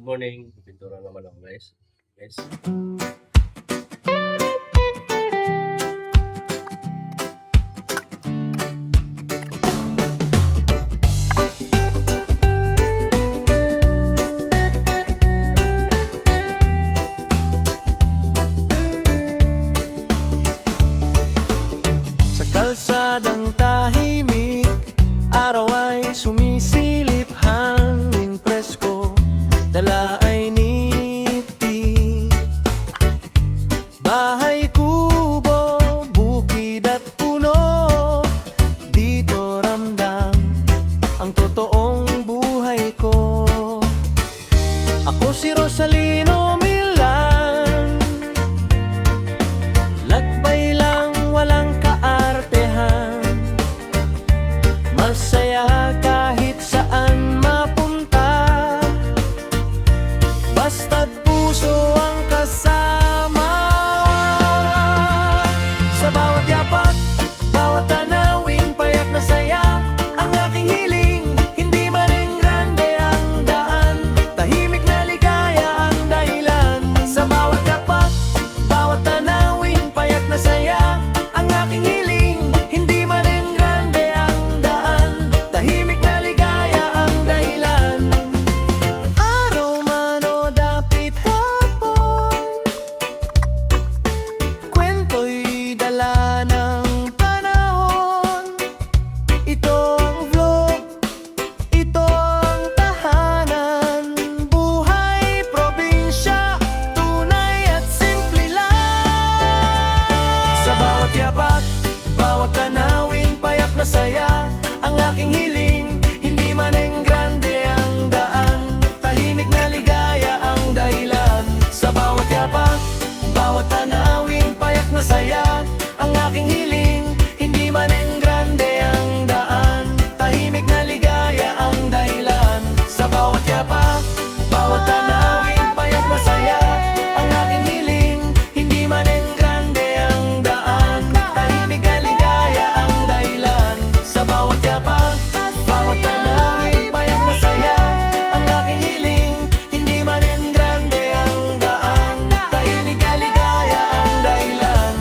Good morning. Pintura naman ako guys. Guys. Sa kalsadang tahimik, araw ay sumisilip, hangin presko, dala ay niti. Bahay kubo, bukid at puno, dito ramdam ang totoong buhay ko. Ako si Rosalino Milan, lakbay lang walang kaartehan, masaya kahit saan mapunta, basta't puso ang kasama. Sa bawat yapak, bawat tanawin, payak na saya ang aking hiling. Hindi maring grande ang daan, tahimik na ligaya ang dahilan. Sa bawat yapak, bawat tanawin, payak na saya ang aking hiling. Hindi maring grande ang daan, tahimik na ligaya ang dahilan. Araw man o dapit hapon, kwento'y dala ng panahon. Ito ang vlog, ito ang tahanan, buhay probinsya, tunay at simple lang. Sa bawat yapak, bawat tanawin, payak na saya ang aking hiling. Hindi man grande ang daan, tahimik na ligaya ang dahilan. Sa bawat yapak, bawat tanawin, payak na saya ang aking hiling. Hindi man grande ang daan, tahimik na ligaya ang dahilan. Sa bawat yapak, bawat tanawin, payak na saya ang aking hiling. Hindi man grande ang daan, tahimik na ligaya ang dahilan. Sa bawat yapak, bawat tanawin, payak na saya ang aking hiling. Hindi man grande ang daan, tahimik na ligaya ang dahilan.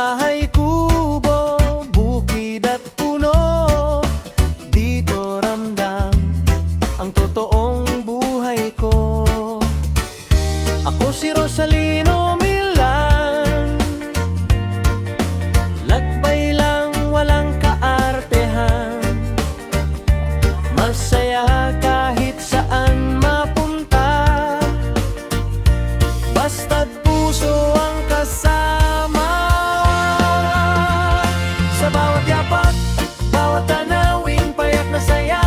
bahay kubo, bukid at puno, dito ramdam ang totoong buhay ko. Ako si Rosalino Milan, lakbay lang walang kaartehan, masaya kahit saan mapunta, basta't puso ang kasama. Sa bawat yapak, bawat tanawin, payak na saya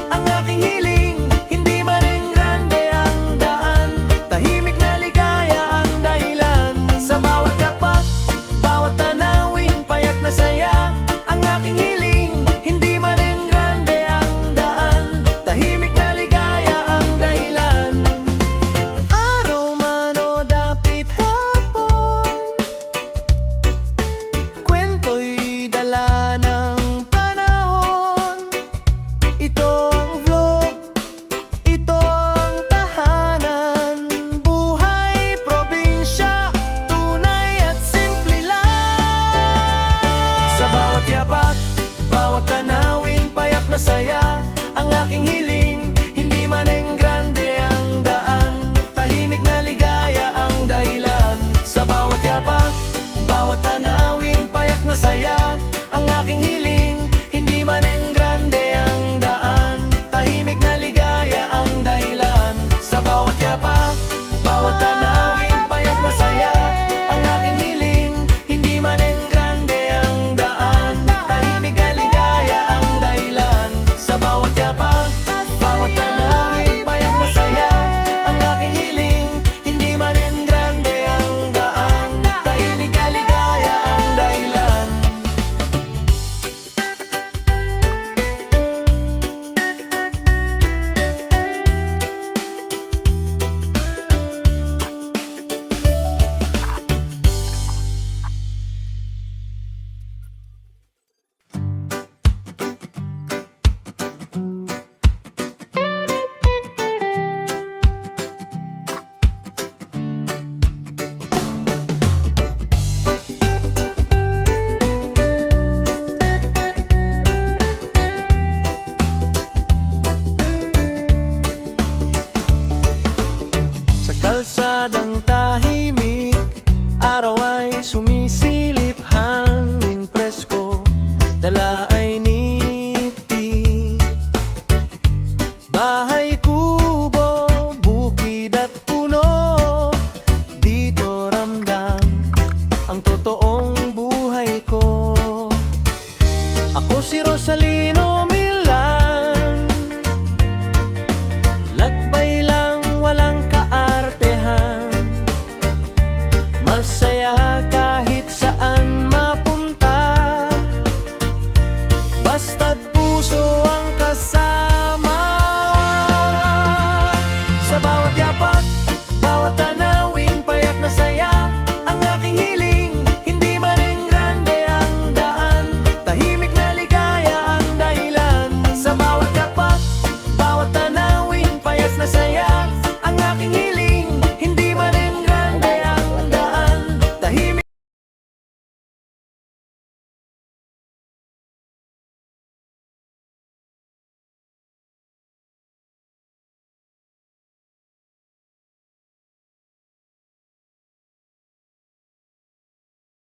ang aking hiling. Hindi man rin grande ang daan, tahimik na ligaya ang dahilan. Sa bawat yapak, bawat tanawin, payak na saya ang aking hiling. Hindi man rin grande ang daan, tahimik na ligaya ang dahilan. Araw man o dapit hapon, kwento'y dala ng panahon. Ito ang vlog, ito ang tahanan, buhay probinsya, tunay at simple lang. Sa bawat yapak, bawat tanawin, payak na saya ang aking hiling.